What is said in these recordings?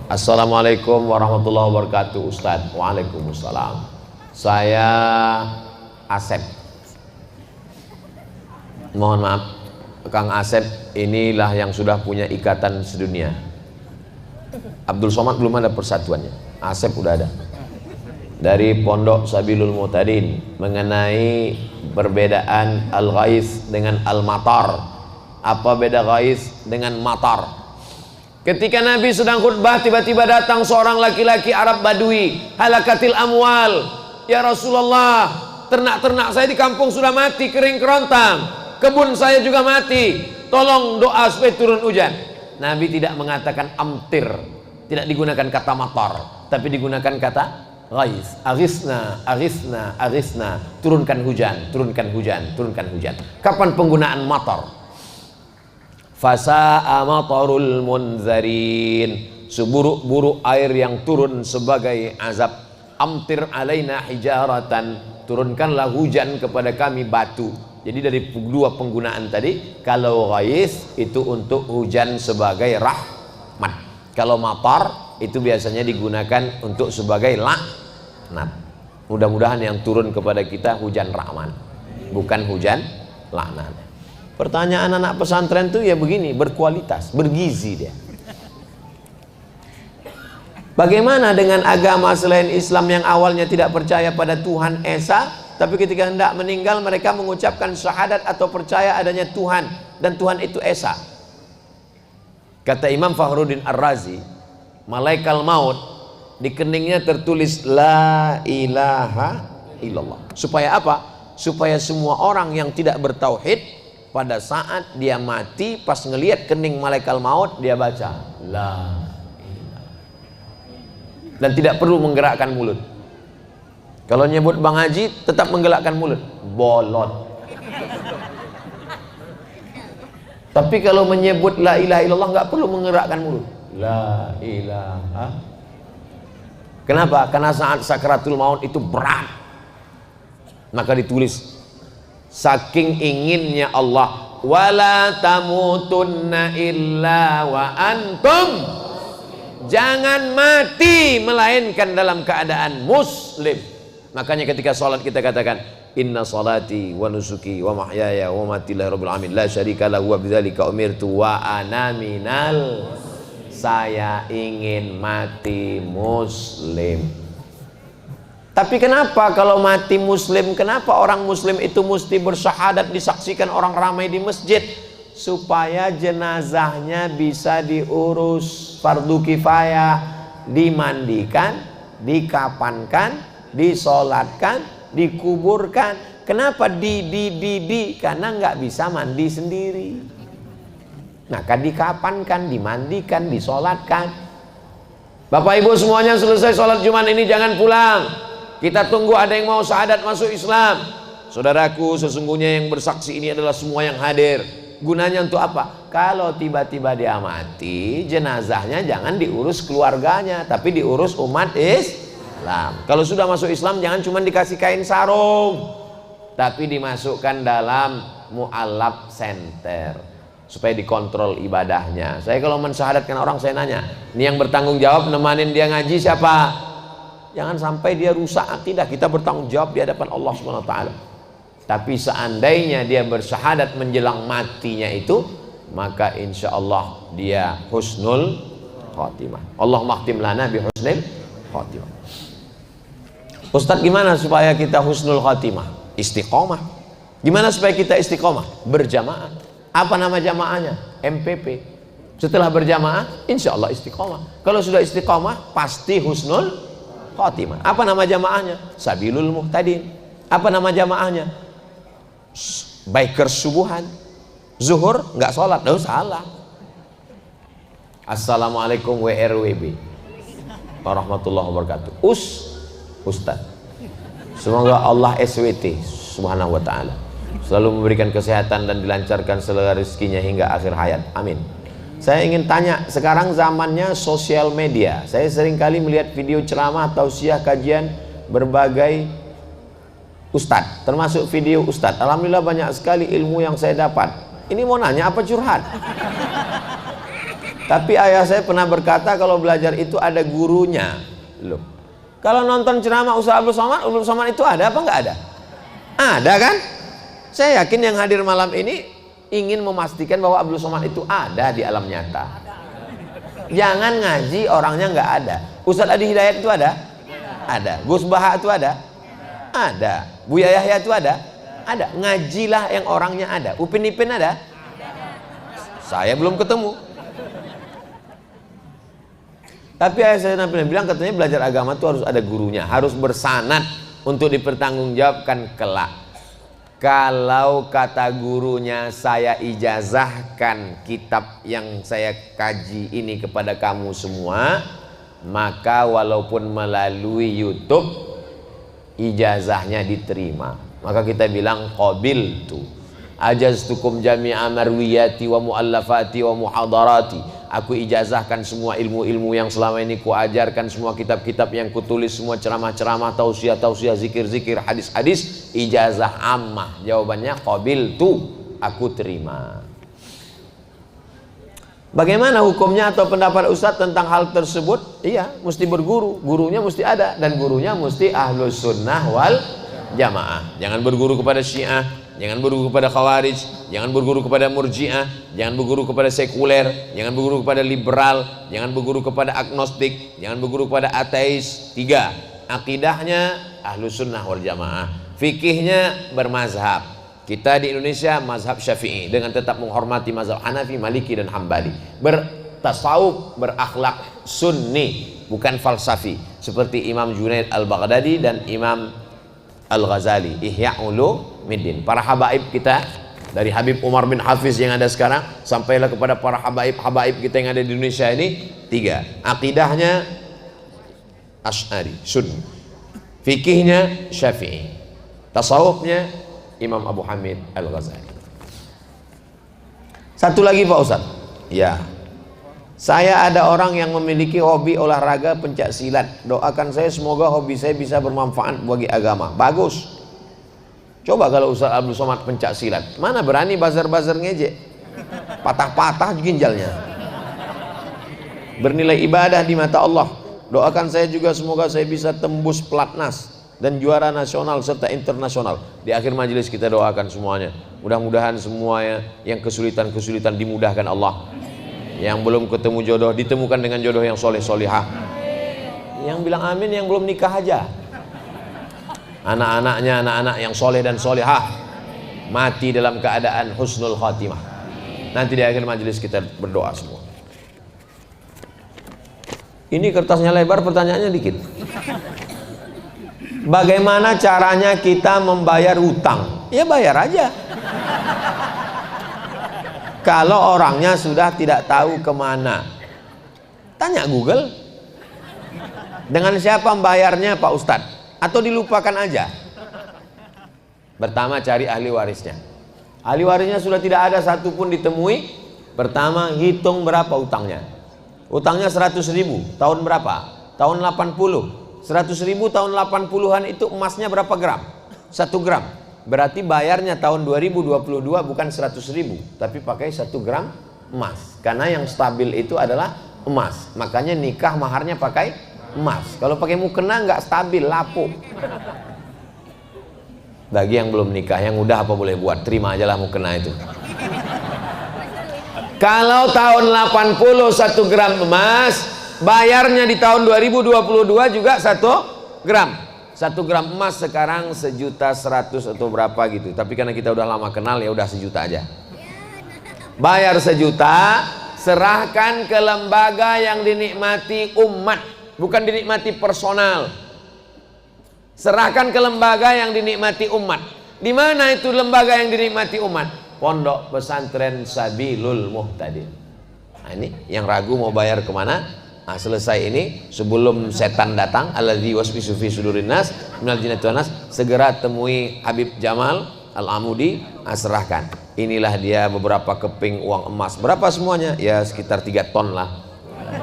Assalamualaikum warahmatullahi wabarakatuh Ustadz. Waalaikumsalam. Saya Asep. Mohon maaf Kang Asep, inilah yang sudah punya ikatan sedunia. Abdul Somad belum ada persatuannya, Asep udah ada. Dari Pondok Sabilul Mu'tadin mengenai perbedaan al-ghais dengan al-matar. Apa beda ghais dengan matar? Ketika Nabi sedang khutbah, tiba-tiba datang seorang laki-laki Arab Badui, halakatil amwal. Ya Rasulullah, ternak-ternak saya di kampung sudah mati, kering kerontang, kebun saya juga mati, tolong doa supaya turun hujan. Nabi tidak mengatakan amtir, tidak digunakan kata matar, tapi digunakan kata ghais. Aghisna, aghisna, aghisna, turunkan hujan, turunkan hujan, turunkan hujan. Kapan penggunaan matar? Fasa'a matarul munzarin, seburuk-buruk air yang turun sebagai azab. Amtir alaina hijaratan, turunkanlah hujan kepada kami batu. Jadi dari dua penggunaan tadi, kalau ghais itu untuk hujan sebagai rahmat, kalau matar itu biasanya digunakan untuk sebagai laknat. Mudah-mudahan yang turun kepada kita hujan rahmat, bukan hujan laknat. Pertanyaan anak pesantren tuh ya begini, berkualitas, bergizi dia. Bagaimana dengan agama selain Islam yang awalnya tidak percaya pada Tuhan Esa, tapi ketika hendak meninggal mereka mengucapkan syahadat atau percaya adanya Tuhan, dan Tuhan itu Esa. Kata Imam Fakhruddin Ar-Razi, malaikat maut di keningnya tertulis la ilaha illallah. Supaya apa? Supaya semua orang yang tidak bertauhid pada saat dia mati, pas ngelihat kening malaikat maut, dia baca la ilaha, dan tidak perlu menggerakkan mulut. Kalau nyebut Bang Haji tetap menggerakkan mulut, bolot. Tapi kalau menyebut la ilaha illallah nggak perlu menggerakkan mulut, la ilaha. Kenapa? Karena saat sakratul maut itu berat, maka ditulis saking inginnya Allah, wala tamutunna illa wa antum, jangan mati melainkan dalam keadaan muslim. Makanya ketika sholat kita katakan inna salati wa nusuki wa mahyaya wa mamati lillahi rabbil alamin la syarika lahu wa bidzalika umirtu wa ana minal, saya ingin mati muslim. Tapi kenapa kalau mati muslim, kenapa orang muslim itu mesti bersyahadat disaksikan orang ramai di masjid? Supaya jenazahnya bisa diurus, fardu kifayah, dimandikan, dikapankan, disolatkan, dikuburkan. Kenapa karena nggak bisa mandi sendiri. Nah, kan dikapankan, dimandikan, disolatkan. Bapak Ibu semuanya, selesai sholat Jumat ini jangan pulang. Kita tunggu ada yang mau syahadat masuk Islam. Saudaraku, sesungguhnya yang bersaksi ini adalah semua yang hadir. Gunanya untuk apa? Kalau tiba-tiba dia mati, jenazahnya jangan diurus keluarganya, tapi diurus umat Islam. Kalau sudah masuk Islam, jangan cuma dikasih kain sarung, tapi dimasukkan dalam mu'allab center, supaya dikontrol ibadahnya. Saya kalau mensyahadatkan orang, saya nanya, ini yang bertanggung jawab nemanin dia ngaji siapa? Jangan sampai dia rusak akidah, kita bertanggung jawab di hadapan Allah Subhanahu wa taala. Tapi seandainya dia bersyahadat menjelang matinya itu, maka insya Allah dia husnul khotimah. Allahumma khtim lana bi husnil khotimah. Ustadz, gimana supaya kita husnul khotimah? Istiqomah. Gimana supaya kita istiqomah? Berjamaah. Apa nama jamaahnya? MPP. Setelah berjamaah, insya Allah istiqomah. Kalau sudah istiqomah, pasti husnul khotimah. Apa nama jamaahnya? Sabilul Muhtadin. Apa nama jamaahnya? Bikers subuhan. Zuhur nggak sholat, salah. Assalamualaikum WRWB warahmatullahi wabarakatuh. Ustaz. Semoga Allah SWT subhanahu wa ta'ala selalu memberikan kesehatan dan dilancarkan segala rezekinya hingga akhir hayat. Amin. Saya ingin tanya, sekarang zamannya sosial media. Saya sering kali melihat video ceramah, tausiah, kajian berbagai ustadz, termasuk video ustadz. Alhamdulillah banyak sekali ilmu yang saya dapat. Ini mau nanya apa curhat? Tapi ayah saya pernah berkata kalau belajar itu ada gurunya. Loh, kalau nonton ceramah Ustaz Abdul Somad itu ada apa nggak ada? Ada kan? Saya yakin yang hadir malam ini ingin memastikan bahwa Abdul Somad itu ada di alam nyata. Jangan ngaji orangnya nggak ada. Ustaz Adi Hidayat itu ada? Ada. Gus Baha itu ada? Ada. Buya Yahya itu ada? Ada. Ngajilah yang orangnya ada. Upin Ipin ada? Saya belum ketemu. Tapi ayah saya pernah bilang katanya belajar agama itu harus ada gurunya, harus bersanad untuk dipertanggungjawabkan kelak. Kalau kata gurunya saya ijazahkan kitab yang saya kaji ini kepada kamu semua, maka walaupun melalui YouTube ijazahnya diterima. Maka kita bilang qabiltu ajaztukum jami'a marwiyati wa muallafati wa muhadarati. Aku ijazahkan semua ilmu-ilmu yang selama ini kuajarkan, semua kitab-kitab yang kutulis, semua ceramah-ceramah, tausiah-tausiah, zikir-zikir, hadis-hadis, ijazah ammah. Jawabannya qabiltu, aku terima. Bagaimana hukumnya atau pendapat Ustadz tentang hal tersebut? Iya, mesti berguru, gurunya mesti ada, dan gurunya mesti ahlus sunnah wal jamaah. Jangan berguru kepada Syiah, jangan berguru kepada Khawarij, jangan berguru kepada Murji'ah, jangan berguru kepada sekuler, jangan berguru kepada liberal, jangan berguru kepada agnostik, jangan berguru kepada ateis. 3. Akidahnya ahlus sunnah wal jamaah, fikihnya bermazhab. Kita di Indonesia mazhab Syafi'i dengan tetap menghormati mazhab Hanafi, Maliki dan Hambali. Bertasawuf, berakhlak sunni, bukan falsafi, seperti Imam Junaid Al-Baghdadi dan Imam Al-Ghazali, Ihya Ulumuddin. Para habaib kita, dari Habib Umar bin Hafiz yang ada sekarang sampailah kepada para habaib kita yang ada di Indonesia ini. 3. Akidahnya Asy'ari, Sunni, fikihnya Syafi'i, tasawufnya Imam Abu Hamid Al-Ghazali. Satu lagi Pak Ustadz, ya, saya ada orang yang memiliki hobi olahraga pencak silat. Doakan saya semoga hobi saya bisa bermanfaat bagi agama. Bagus. Coba kalau Ustaz Abdul Somad pencak silat, mana berani bazar-bazar ngejek, patah-patah ginjalnya. Bernilai ibadah di mata Allah. Doakan saya juga semoga saya bisa tembus pelatnas dan juara nasional serta internasional. Di akhir majelis kita doakan semuanya. Mudah-mudahan semuanya yang kesulitan-kesulitan dimudahkan Allah. Yang belum ketemu jodoh ditemukan dengan jodoh yang soleh-solihah. Yang bilang amin yang belum nikah aja. Anak-anaknya anak-anak yang soleh dan solehah, mati dalam keadaan husnul khatimah. Nanti di akhir majelis kita berdoa semua. Ini kertasnya lebar, pertanyaannya dikit. Bagaimana caranya kita membayar utang? Ya bayar aja. Kalau orangnya sudah tidak tahu kemana, tanya Google. Dengan siapa membayarnya Pak Ustadz? Atau dilupakan aja? Pertama cari ahli warisnya. Ahli warisnya sudah tidak ada satupun ditemui. Pertama hitung berapa utangnya. Utangnya 100.000, tahun berapa? Tahun 80. 100.000 tahun 80-an itu emasnya berapa gram? 1 gram. Berarti bayarnya tahun 2022 bukan 100.000, tapi pakai 1 gram emas. Karena yang stabil itu adalah emas. Makanya nikah maharnya pakai emas. Kalau pakai mukena nggak stabil, lapuk. Bagi yang belum nikah, yang udah apa boleh buat, terima aja lah mukena itu. Kalau tahun 80 1 gram emas, bayarnya di tahun 2022 juga 1 gram. 1 gram emas sekarang 1.100.000 atau berapa gitu. Tapi karena kita udah lama kenal ya udah 1 juta aja. Bayar 1 juta, serahkan ke lembaga yang dinikmati umat, bukan dinikmati personal. Serahkan ke lembaga yang dinikmati umat. Di mana itu lembaga yang dinikmati umat? Pondok Pesantren Sabilul Muhtadin. Nah, ini yang ragu mau bayar kemana? Nah, selesai ini sebelum setan datang, alladzi waswisu fi sudurin nas minal jinnati wan nas, segera temui Habib Jamal Al-Amudi, serahkan. Inilah dia beberapa keping uang emas. Berapa semuanya? Ya sekitar 3 ton lah.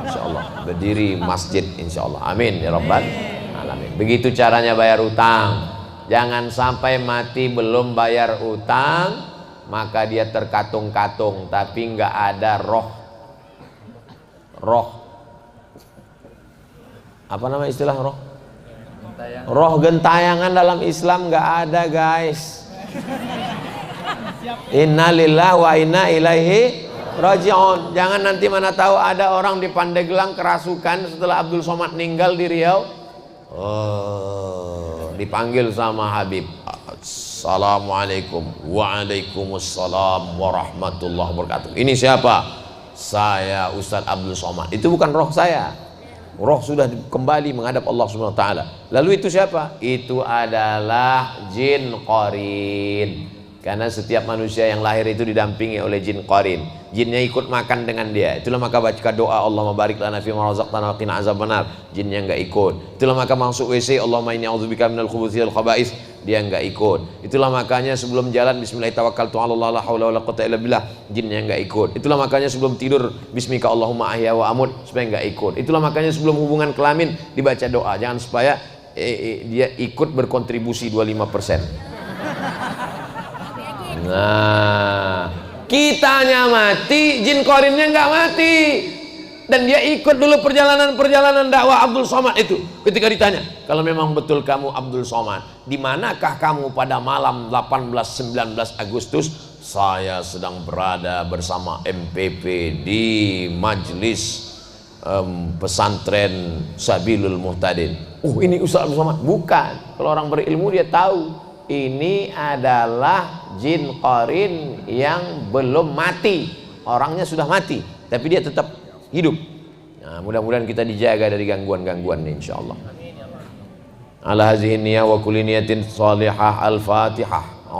Insyaallah berdiri masjid insyaallah. Amin ya rabbal alamin. Begitu caranya bayar utang. Jangan sampai mati belum bayar utang, maka dia terkatung-katung tapi nggak ada roh. roh. Apa nama istilah roh? Roh gentayangan dalam Islam nggak ada, guys. Inna lillahi wa inna ilaihi raji'un. Jangan nanti mana tahu ada orang di Pandeglang kerasukan setelah Abdul Somad meninggal di Riau. Dipanggil sama Habib. Assalamualaikum. Waalaikumsalam warahmatullahi wabarakatuh. Ini siapa? Saya Ustadz Abdul Somad. Itu bukan roh saya. Roh sudah kembali menghadap Allah Subhanahu wa taala. Lalu itu siapa? Itu adalah jin qarin. Karena setiap manusia yang lahir itu didampingi oleh jin qarin. Jinnya ikut makan dengan dia. Itulah maka baca doa Allahumma barik lana fi ma razaqtana wa qina azabannar. Jinnya enggak ikut. Itulah maka masuk WC Allahumma inni a'udzubika minal khubuthi wal khaba'is. Dia enggak ikut. Itulah makanya sebelum jalan bismillah tawakkaltu 'ala Allah la haula wala quwwata illa billah. Jinnya enggak ikut. Itulah makanya sebelum tidur bismika Allahumma ahya wa amut, supaya enggak ikut. Itulah makanya sebelum hubungan kelamin dibaca doa, jangan supaya dia ikut berkontribusi 25%. Nah, kitanya mati, jin qarinnya nggak mati, dan dia ikut dulu perjalanan dakwah Abdul Somad itu. Ketika ditanya, kalau memang betul kamu Abdul Somad, di manakah kamu pada malam 18-19 Agustus? Saya sedang berada bersama MPP di majelis pesantren Sabilul Muhtadin. Ini Ustaz Abdul Somad? Bukan. Kalau orang berilmu dia tahu. Ini adalah jin qarin yang belum mati. Orangnya sudah mati, tapi dia tetap hidup. Nah, mudah-mudahan kita dijaga dari gangguan-gangguan ini insyaallah. Ala hazihi niyya wa kulli niyatin salihah. Al-Fatihah.